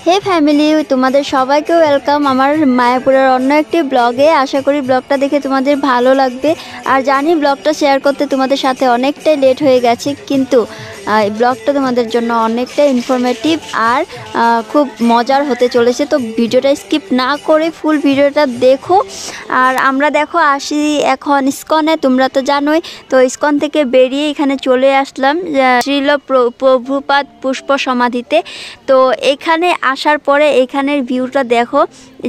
হে family, তোমাদের সবাইকে welcome আমার মায়াপুরের অন্য একটি ব্লগে। আশা করি ব্লগটা দেখে তোমাদের ভালো লাগবে। আর জানি ব্লগটা শেয়ার করতে তোমাদের সাথে অনেকটাই লেট হয়ে গেছে, কিন্তু এই ব্লগটা তোমাদের জন্য অনেকটা ইনফরমেটিভ আর খুব মজার হতে চলেছে। তো ভিডিওটা স্কিপ না করে ফুল ভিডিওটা দেখো। আর আমরা দেখো আসি এখন ইস্কনে, তোমরা তো জানোই। তো ইস্কন থেকে বেরিয়ে এখানে চলে আসলাম শ্রীল প্রভুপাদ পুষ্প সমাধিতে। তো এখানে আসার পরে এখানের ভিউটা দেখো।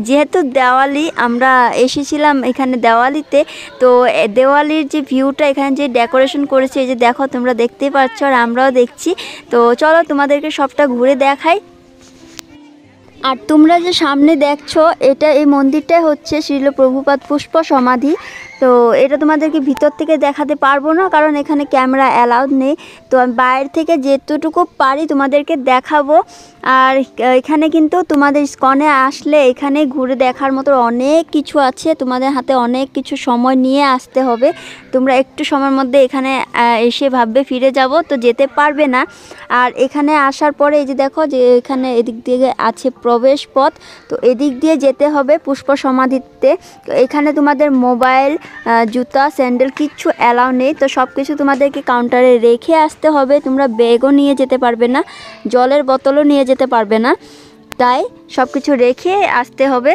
যেহেতু দেওয়ালি, আমরা এসেছিলাম এখানে দেওয়ালিতে, তো দেওয়ালির যে ভিউটা এখানে যে ডেকোরেশন করেছে, এই যে দেখো তোমরা দেখতেই পাচ্ছ আর আমরাও দেখছি। তো চলো তোমাদেরকে সবটা ঘুরে দেখাই। আর তোমরা যে সামনে দেখছো, এই মন্দিরটাই হচ্ছে শ্রীল প্রভুপাদ পুষ্প সমাধি। তো এটা তোমাদেরকে ভিতর থেকে দেখাতে পারবো না, কারণ এখানে ক্যামেরা অ্যালাউড নেই। তো আমি বাইরে থেকে যেটুকু পারি তোমাদেরকে দেখাবো। আর এখানে কিন্তু তোমাদের ইস্কনে আসলে এখানে ঘুরে দেখার মতো অনেক কিছু আছে। তোমাদের হাতে অনেক কিছু সময় নিয়ে আসতে হবে। তোমরা একটু সময়ের মধ্যে এখানে এসে ভাববে ফিরে যাব, তো যেতে পারবে না। আর এখানে আসার পরে এই যে দেখো যে এখানে এদিক দিয়ে আছে প্রবেশ পথ। তো এদিক দিয়ে যেতে হবে পুষ্প সমাধিতে। তো এখানে তোমাদের মোবাইল, জুতা, স্যান্ডেল কিচ্ছু অ্যালাউ নেই। তো সব কিছু তোমাদেরকে কাউন্টারে রেখে আসতে হবে। তোমরা ব্যাগও নিয়ে যেতে পারবে না, জলের বোতলও নিয়ে যেতে পারবে না, তাই সব কিছু রেখে আসতে হবে।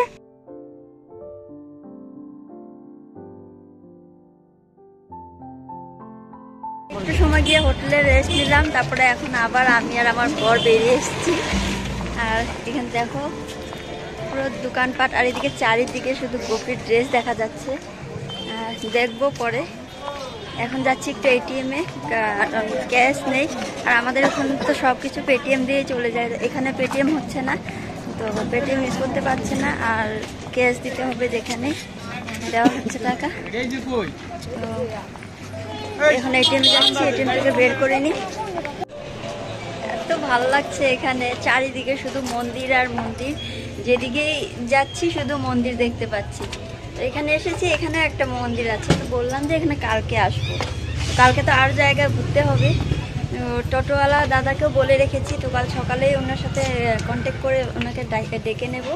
একটু সময় গিয়ে হোটেলে রেস্ট নিলাম, তারপরে এখন আবার আমি আর আমার বর বেরিয়ে এসেছি। আর এখানে দেখো পুরো দোকানপাট, আর এদিকে চারিদিকে শুধু গোপীর ড্রেস দেখা যাচ্ছে। দেখবো পরে। এখন যাচ্ছি একটু এটিএমে, ক্যাশ নেই। আর আমাদের এখন তো সব কিছু পেটিএম দিয়ে চলে যায়, এখানে পেটিএম হচ্ছে না, তো পেটিএম ইউজ করতে পারছে না। আর ক্যাশ দিতে হবে, যেখানে দেওয়া হচ্ছে টাকা। তো এখন এটিএমে যাচ্ছি, এটিএম থেকে বের করে নিই। এত ভালো লাগছে এখানে, চারিদিকে শুধু মন্দির আর মন্দির, যেদিকেই যাচ্ছি শুধু মন্দির দেখতে পাচ্ছি। তো এখানে এসেছি, এখানে একটা মন্দির আছে, তো বললাম যে এখানে কালকে আসবো। কালকে তো আর জায়গায় ঘুরতে হবে। টোটোওয়ালা দাদাকেও বলে রেখেছি, তো কাল সকালেই ওনার সাথে কন্ট্যাক্ট করে ওনাকে ডেকে নেব।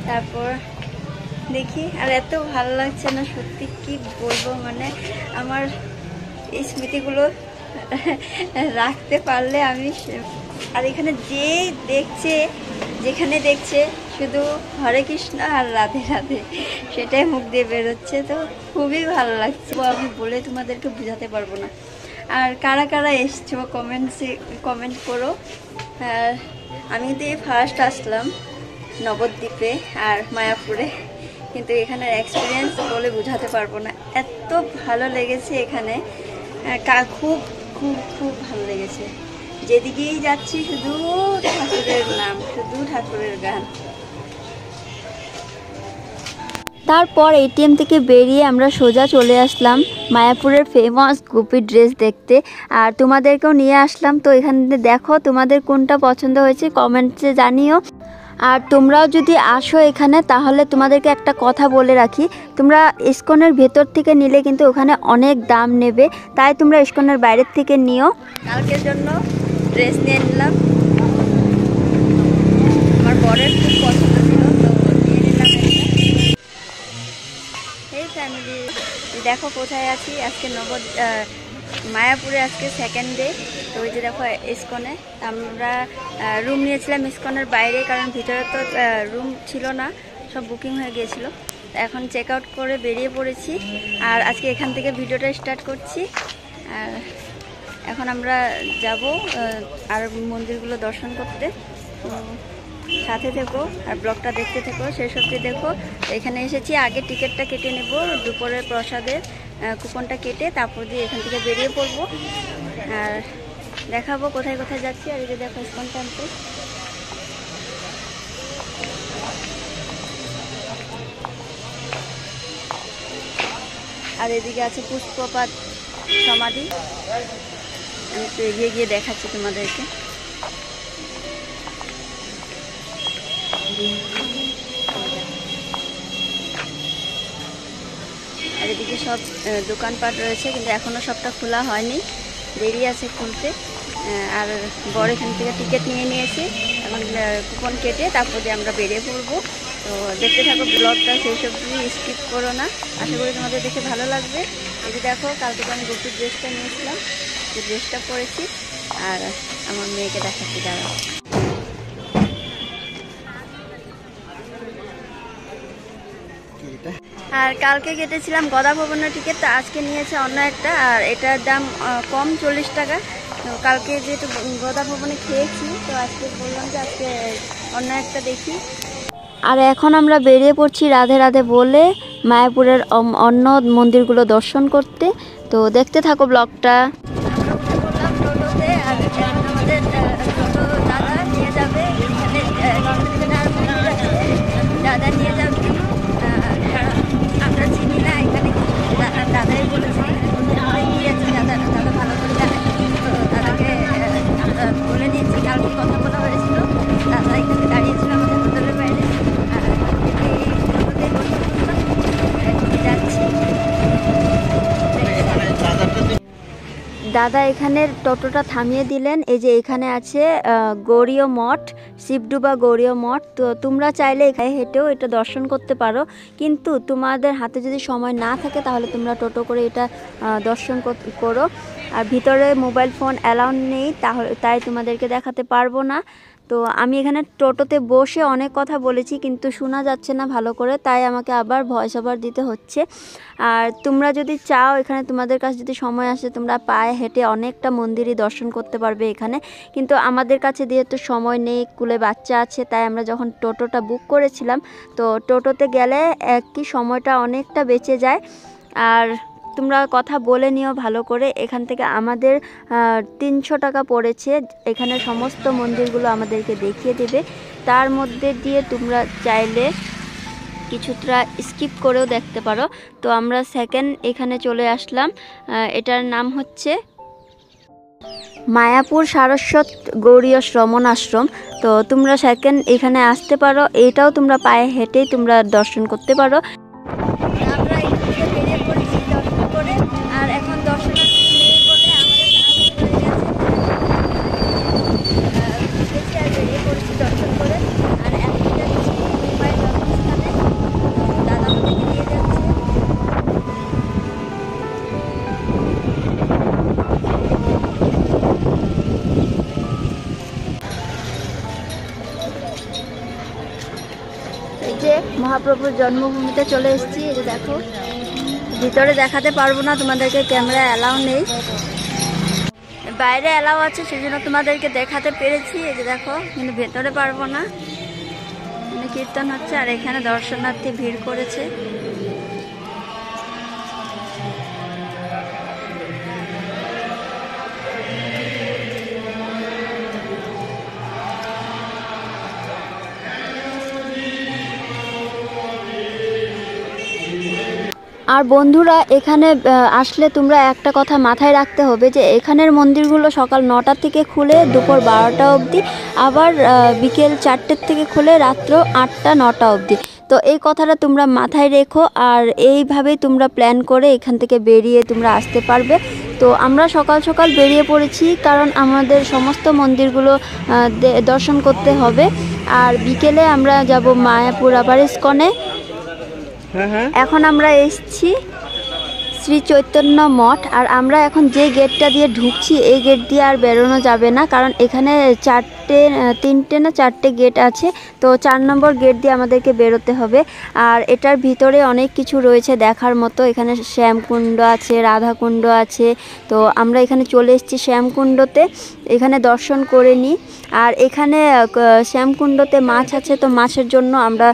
তারপর দেখি। আর এত ভালো লাগছে না, সত্যি কি বলবো, মানে আমার এই স্মৃতিগুলো রাখতে পারলে আমি। আর এখানে যেখানে দেখছে শুধু হরে কৃষ্ণ আর রাধে রাধে, সেটাই মুখ দিয়ে বেরোচ্ছে। তো খুবই ভালো লাগছে, আমি বলে তোমাদেরকে বোঝাতে পারবো না। আর কারা কারা এসছো কমেন্ট করো। আমি কিন্তু ফার্স্ট আসলাম নবদ্বীপে আর মায়াপুরে, কিন্তু এখানের এক্সপিরিয়েন্স বলে বোঝাতে পারবো না। এত ভালো লেগেছে এখানে, খুব খুব খুব ভালো লেগেছে। যেদিকেই যাচ্ছি শুধু ঠাকুরের নাম, শুধু ঠাকুরের গান। তারপর এটিএম থেকে বেরিয়ে আমরা সোজা চলে আসলাম মায়াপুরের ফেমাস গোপী ড্রেস দেখতে, আর তোমাদেরকেও নিয়ে আসলাম। তো এখানে দেখো তোমাদের কোনটা পছন্দ হয়েছে কমেন্টে জানিও। আর তোমরাও যদি আসো এখানে, তাহলে তোমাদেরকে একটা কথা বলে রাখি, তোমরা ইস্কনের ভেতর থেকে নিলে কিন্তু ওখানে অনেক দাম নেবে, তাই তোমরা ইস্কনের বাইরের থেকে নিও। কালকের জন্য ড্রেস নিয়ে নিলাম, আমার বরের খুব পছন্দ ছিল, তো নিয়ে নিলাম। এই ফ্যামিলি দেখো কোথায় আছি আজকে, মায়াপুরে আজকে সেকেন্ড ডে। তো ওই যে দেখো ইস্কনে আমরা রুম নিয়েছিলাম ইস্কনের বাইরে, কারণ ভিতরে তো রুম ছিল না, সব বুকিং হয়ে গিয়েছিল। এখন চেক আউট করে বেরিয়ে পড়েছি, আর আজকে এখান থেকে ভিডিওটা স্টার্ট করছি। আর এখন আমরা যাব আর মন্দিরগুলো দর্শন করতে। সাথে থেকো আর ব্লগটা দেখতে থেকো, শেষ অবধি দেখো। এখানে এসেছি, আগে টিকিটটা কেটে নেব, দুপুরের প্রসাদের কুপনটা কেটে তারপর দিয়ে এখান থেকে বেরিয়ে পড়বো। আর দেখাবো কোথায় কোথায় যাচ্ছি। আর এই যে দেখো ইস্কন টেম্পল। আর এদিকে আছে পুষ্পপাদ সমাধি, আমি একটু এগিয়ে গিয়ে দেখাচ্ছি তোমাদেরকে। আর এদিকে সব দোকানপাট রয়েছে, কিন্তু এখনও সবটা খোলা হয়নি, দেরি আছে খুলতে। আর বড় এখান থেকে টিকিট নিয়ে নিয়েছি, এখন কুপন কেটে তারপর দিয়ে আমরা বেরিয়ে পড়বো। তো দেখতে থাকো ব্লগটা, সেই সব স্কিপ করো না, আশা করি তোমাদের দেখে ভালো লাগবে। এই যে দেখো, কালকে তো আমি গোপুর ড্রেসটা নিয়েছিলাম, যে ড্রেসটা পরেছি, আর আমার মেয়েকে দেখাচ্ছি দাঁড়াও। আর কালকে কেটেছিলাম গদা ভবনের টিকিট, তো আজকে নিয়েছে অন্য একটা, আর এটার দাম কম 40 টাকা। তো কালকে যেহেতু গদা ভবনে খেয়েছি, তো আজকে বললাম যে আজকে অন্য একটা দেখি। আর এখন আমরা বেরিয়ে পড়ছি রাধে রাধে বলে মায়াপুরের অন্য মন্দিরগুলো দর্শন করতে। তো দেখতে থাকো ব্লগটা। আমাদের টোটো দাদা নিয়ে যাবে, দাদা নিয়ে যাবে, আমরা চিনি না এখানে, দাদাই বলেছে দাদা ভালো করে জানে। তো দাদাকে আমরা বলে নিয়েছি, কালকে কথা বলা হয়েছিল, দাদা এখানে দাঁড়িয়েছিল আমাদের হোটেলের বাইরে। যাচ্ছি, দাদা এখানে টোটোটা থামিয়ে দিলেন। এই যে এখানে আছে গৌরীয় মঠ, শিবডুবা গৌরীয় মঠ। তো তোমরা চাইলে এখানে হেঁটেও এটা দর্শন করতে পারো, কিন্তু তোমাদের হাতে যদি সময় না থাকে তাহলে তোমরা টোটো করে এটা দর্শন করো। আর ভিতরে মোবাইল ফোন অ্যালাউ নেই, তাই তোমাদেরকে দেখাতে পারবো না। তো আমি এখানে টোটোতে বসে অনেক কথা বলেছি, কিন্তু শোনা যাচ্ছে না ভালো করে, তাই আমাকে আবার ভয়েস ওভার দিতে হচ্ছে। আর তোমরা যদি চাও, এখানে তোমাদের কাছে যদি সময় আসে, তোমরা পায়ে হেঁটে অনেকটা মন্দিরই দর্শন করতে পারবে এখানে, কিন্তু আমাদের কাছে যেহেতু সময় নেই, কুলে বাচ্চা আছে, তাই আমরা যখন টোটোটা বুক করেছিলাম, তো টোটোতে গেলে কি সময়টা অনেকটা বেঁচে যায়। আর তোমরা কথা বলে নিও ভালো করে। এখান থেকে আমাদের 300 টাকা পড়েছে, এখানে সমস্ত মন্দিরগুলো আমাদেরকে দেখিয়ে দেবে। তার মধ্যে দিয়ে তোমরা চাইলে কিছুটা স্কিপ করেও দেখতে পারো। তো আমরা সেকেন্ড এখানে চলে আসলাম, এটার নাম হচ্ছে মায়াপুর সারস্বত গৌরীয় শ্রমণ আশ্রম। তো তোমরা সেকেন্ড এখানে আসতে পারো, এটাও তোমরা পায়ে হেঁটেই তোমরা দর্শন করতে পারো। আমরা এখানে বেরিয়ে পড়েছি দর্শন করে, আর এখন দর্শনার্থী নেই বলে আমাদের বেরিয়ে পড়েছি দর্শন করে। আর এখন যাচ্ছি মুম্বাই জন্মস্থানে, দাদা আমাদেরকে নিয়ে যাচ্ছে। এই যে মহাপ্রভুর জন্মভূমিতে চলে এসেছি। এই যে দেখো, ভিতরে দেখাতে পারবো না তোমাদেরকে, ক্যামেরা অ্যালাউ নেই, বাইরে অ্যালাউ আছে, সেজন্য তোমাদেরকে দেখাতে পেরেছি। এই যে দেখো, কিন্তু ভেতরে পারবো না, কীর্তন হচ্ছে আর এখানে দর্শনার্থী ভিড় করেছে। আর বন্ধুরা, এখানে আসলে তোমরা একটা কথা মাথায় রাখতে হবে, যে এখানের মন্দিরগুলো সকাল 9টা থেকে খুলে দুপুর 12টা অবধি, আবার বিকেল 4টের থেকে খুলে রাত্র 8টা 9টা অবধি। তো এই কথাটা তোমরা মাথায় রেখো, আর এইভাবেই তোমরা প্ল্যান করে এখান থেকে বেরিয়ে তোমরা আসতে পারবে। তো আমরা সকাল সকাল বেরিয়ে পড়েছি, কারণ আমাদের সমস্ত মন্দিরগুলো দর্শন করতে হবে। আর বিকেলে আমরা যাব মায়াপুর আবার ইস্কনে। এখন আমরা এসেছি শ্রী চৈতন্য মঠ, আর আমরা এখন যে গেটটা দিয়ে ঢুকছি, এই গেট দিয়ে আর বেরোনো যাবে না, কারণ এখানে 3টে না 4টে গেট আছে। তো 4 নম্বর গেট দিয়ে আমাদেরকে বেরোতে হবে। আর এটার ভিতরে অনেক কিছু রয়েছে দেখার মতো, এখানে শ্যামকুণ্ড আছে, রাধাকুণ্ড আছে। তো আমরা এখানে চলে এসেছি শ্যামকুণ্ডতে, এখানে দর্শন করে নিই। আর এখানে শ্যামকুণ্ডতে মাছ আছে, তো মাছের জন্য আমরা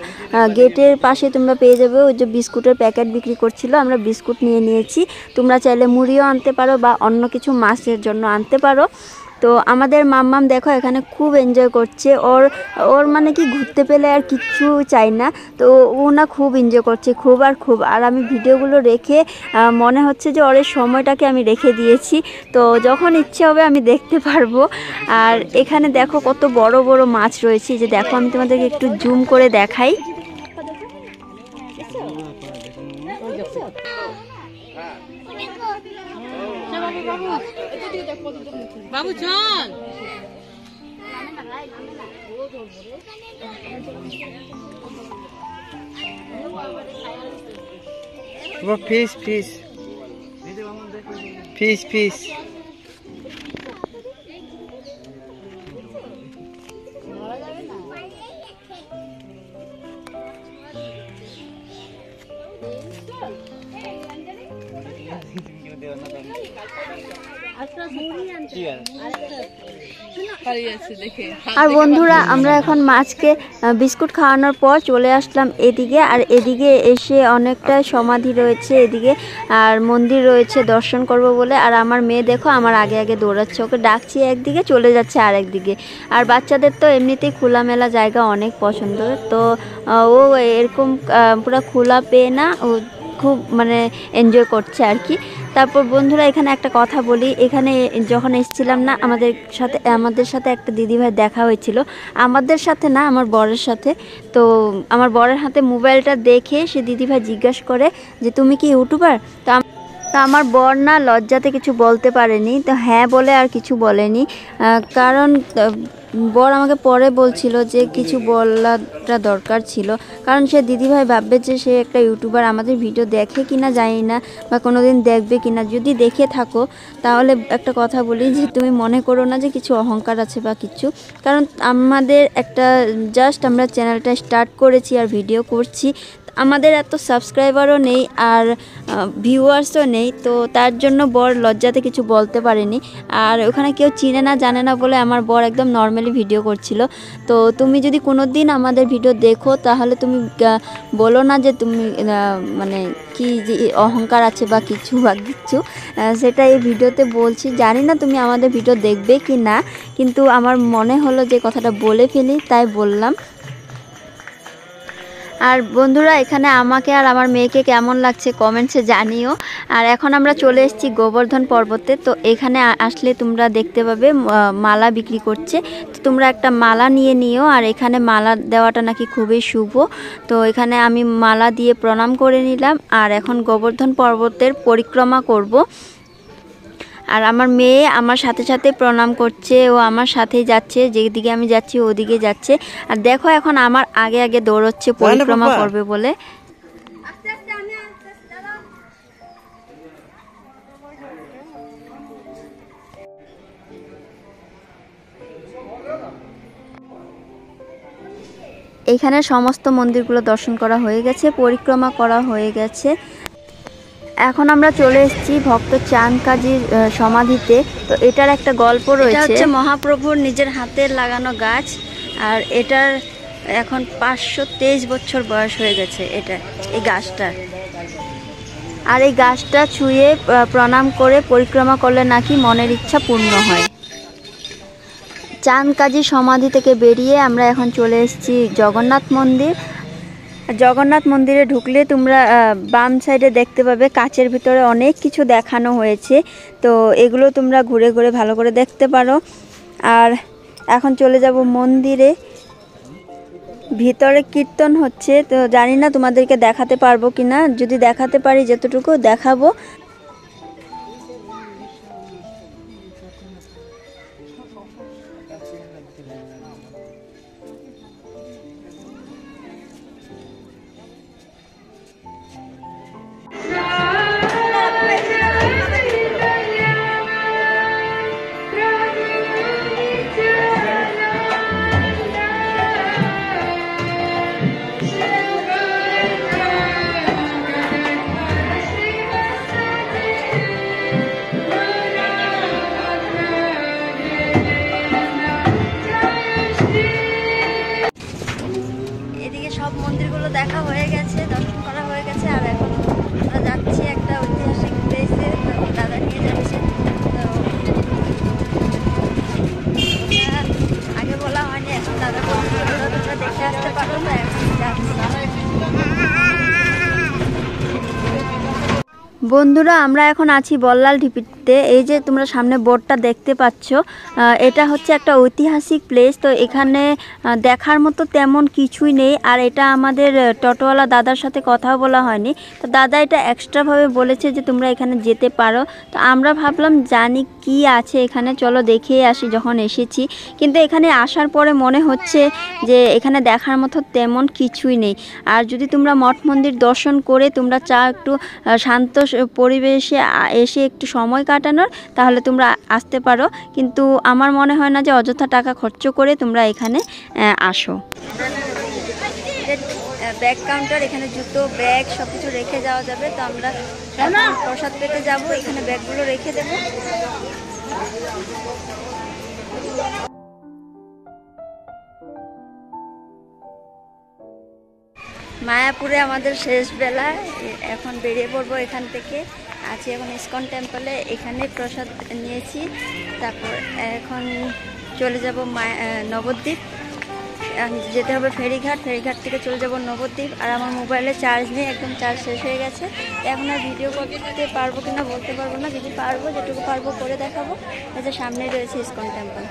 গেটের পাশে তোমরা পেয়ে যাবে ওই যে বিস্কুটের প্যাকেট বিক্রি করছিল, আমরা বিস্কুট নিয়ে নিয়েছি। তোমরা চাইলে মুড়িও আনতে পারো বা অন্য কিছু মাছের জন্য আনতে পারো। তো আমাদের মাম্মাম দেখো এখানে খুব এনজয় করছে, ওর মানে কি ঘুরতে পেলে আর কিচ্ছু চাই না। তো ও না খুব এনজয় করছে, খুব আর খুব। আর আমি ভিডিওগুলো রেখে মনে হচ্ছে যে ওর সময়টাকে আমি রেখে দিয়েছি, তো যখন ইচ্ছে হবে আমি দেখতে পারবো। আর এখানে দেখো কত বড় বড় মাছ রয়েছে, যে দেখো আমি তোমাদেরকে একটু জুম করে দেখাই। বাবু চল। ফিস ফিস ফিস ফিস আর বন্ধুরা আমরা এখন মাছকে বিস্কুট খাওয়ানোর পর চলে আসলাম এদিকে। আর এদিকে এসে অনেকটা সমাধি রয়েছে এদিকে, আর মন্দির রয়েছে দর্শন করব বলে। আর আমার মেয়ে দেখো আমার আগে আগে দৌড়াচ্ছে, ওকে ডাকছি একদিকে চলে যাচ্ছে আরেক দিকে। আর বাচ্চাদের তো এমনিতেই খোলামেলা জায়গা অনেক পছন্দ, তো ও এরকম পুরো খোলা পেয়ে না, ও খুব মানে এনজয় করছে আর কি। তারপর বন্ধুরা এখানে একটা কথা বলি, এখানে যখন এসেছিলাম না আমাদের সাথে একটা দিদিভাই দেখা হয়েছিল, আমাদের সাথে না আমার বরের সাথে। তো আমার বরের হাতে মোবাইলটা দেখে সে দিদিভাই জিজ্ঞাসা করে যে তুমি কি ইউটিউবার? তো আমার বর না লজ্জাতে কিছু বলতে পারেনি, তো হ্যাঁ বলে আর কিছু বলেনি। কারণ বর আমাকে পরে বলছিল যে কিছু বলাটা দরকার ছিল, কারণ সে দিদিভাই ভাববে যে সে একটা ইউটিউবার, আমাদের ভিডিও দেখে কিনা জানি না বা কোনো দিন দেখবে কিনা। যদি দেখে থাকো তাহলে একটা কথা বলি যে তুমি মনে করো না যে কিছু অহংকার আছে বা কিছু, কারণ আমাদের একটা জাস্ট আমরা চ্যানেলটা স্টার্ট করেছি আর ভিডিও করছি, আমাদের এত সাবস্ক্রাইবারও নেই আর ভিউয়ার্সও নেই, তো তার জন্য বর লজ্জাতে কিছু বলতে পারেনি। আর ওখানে কেউ চিনে না জানে না বলে আমার বর একদম নর্মালি ভিডিও করছিল। তো তুমি যদি কোনো দিন আমাদের ভিডিও দেখো তাহলে তুমি বলো না যে তুমি মানে কি যে অহংকার আছে বা কিছু সেটা এই ভিডিওতে বলছি। জানি না তুমি আমাদের ভিডিও দেখবে কি না, কিন্তু আমার মনে হলো যে কথাটা বলে ফেলি তাই বললাম। আর বন্ধুরা এখানে আমাকে আর আমার মেয়েকে কেমন লাগছে কমেন্টসে জানিও। আর এখন আমরা চলে এসেছি গোবর্ধন পর্বতে, তো এখানে আসলে তোমরা দেখতে পাবে মালা বিক্রি করছে, তো তোমরা একটা মালা নিয়ে নিও। আর এখানে মালা দেওয়াটা নাকি খুবই শুভ, তো এখানে আমি মালা দিয়ে প্রণাম করে নিলাম। আর এখন গোবর্ধন পর্বতের পরিক্রমা করব। আর আমার মেয়ে আমার সাথে সাথে প্রণাম করছে, ও আমার সাথেই যাচ্ছে, যেদিকে আমি যাচ্ছি ওদিকে যাচ্ছে। আর দেখো এখন আমার আগে আগে দৌড়চ্ছে পরিক্রমা করবে বলে। এইখানে সমস্ত মন্দিরগুলো দর্শন করা হয়ে গেছে, পরিক্রমা করা হয়ে গেছে। এখন আমরা চলে এসেছি ভক্ত চাঁদ কাজীর সমাধিতে। তো এটার একটা গল্প রয়েছে, এটা হচ্ছে মহাপ্রভুর নিজের হাতের লাগানো গাছ। আর এটার এখন 523 বছর বয়স হয়ে গেছে এই গাছটার। আর এই গাছটা ছুঁয়ে প্রণাম করে পরিক্রমা করলে নাকি মনের ইচ্ছা পূর্ণ হয়। চাঁদ কাজীর সমাধি থেকে বেরিয়ে আমরা এখন চলে এসেছি জগন্নাথ মন্দির। জগন্নাথ মন্দিরে ঢুকলে তোমরা বাম সাইডে দেখতে পাবে কাচের ভিতরে অনেক কিছু দেখানো হয়েছে, তো এগুলো তোমরা ঘুরে ঘুরে ভালো করে দেখতে পারো। আর এখন চলে যাব মন্দিরে, ভিতরে কীর্তন হচ্ছে, তো জানি না তোমাদেরকে দেখাতে পারবো কিনা, যদি দেখাতে পারি যতটুকু দেখাবো। সব মন্দিরগুলো দেখা হয়ে গেছে, দর্শন করা হয়ে গেছে। আর এখন আমরা যাচ্ছি একটা ঐতিহাসিক প্লেসে, দাদা নিয়ে যাচ্ছে। আগে বলা হয়নি, এখন দাদা তোমরা দেখে আসতে পারো, তো এখন যাচ্ছি। বন্ধুরা আমরা এখন আছি বল্লাল ঢিপিতে। এই যে তোমরা সামনে বোর্ডটা দেখতে পাচ্ছ, এটা হচ্ছে একটা ঐতিহাসিক প্লেস। তো এখানে দেখার মতো তেমন কিছুই নেই। আর এটা আমাদের টোটোওয়ালা দাদার সাথে কথা বলা হয়নি, তো দাদা এটা এক্সট্রাভাবে বলেছে যে তোমরা এখানে যেতে পারো। তো আমরা ভাবলাম জানি কি আছে এখানে, চলো দেখেই আসি যখন এসেছি। কিন্তু এখানে আসার পরে মনে হচ্ছে যে এখানে দেখার মতো তেমন কিছুই নেই। আর যদি তোমরা মঠ মন্দির দর্শন করে তোমরা চাও একটু শান্ত পরিবেশে এসে একটু সময় কাটানোর, তাহলে তোমরা আসতে পারো। কিন্তু আমার মনে হয় না যে অযথা টাকা খরচ করে তোমরা এখানে আসো। ব্যাগ কাউন্টার, এখানে জুতো ব্যাগ সব কিছু রেখে যাওয়া যাবে। তো আমরা প্রসাদ পেতে যাব, এখানে ব্যাগগুলো রেখে দেব। মায়াপুরে আমাদের শেষ বেলা, এখন বেরিয়ে পড়বো এখান থেকে। আছি এখন ইসকন টেম্পলে, এখানে প্রসাদ নিয়েছি। তারপর এখন চলে যাব নবদ্বীপ, যেতে হবে ফেরিঘাট, ফেরিঘাট থেকে চলে যাব নবদ্বীপ। আর আমার মোবাইলে চার্জ নেই, একদম চার্জ শেষ হয়ে গেছে। এখন আর ভিডিও করতে পারবো কিনা বলতে পারবো না, যদি পারবো যেটুকু পারবো করে দেখাবো। এই যে সামনে রয়েছে ইসকন টেম্পল।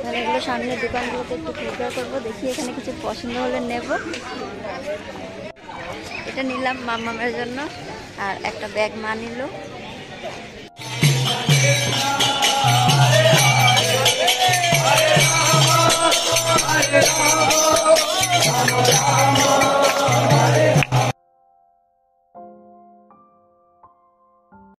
তাহলে এগুলো সামনের দোকানগুলোতে একটু ঘোরাঘুরি করবো, দেখি এখানে কিছু পছন্দ হলে নেব। এটা নিলাম মামামের জন্য, আর একটা ব্যাগ মা নিল।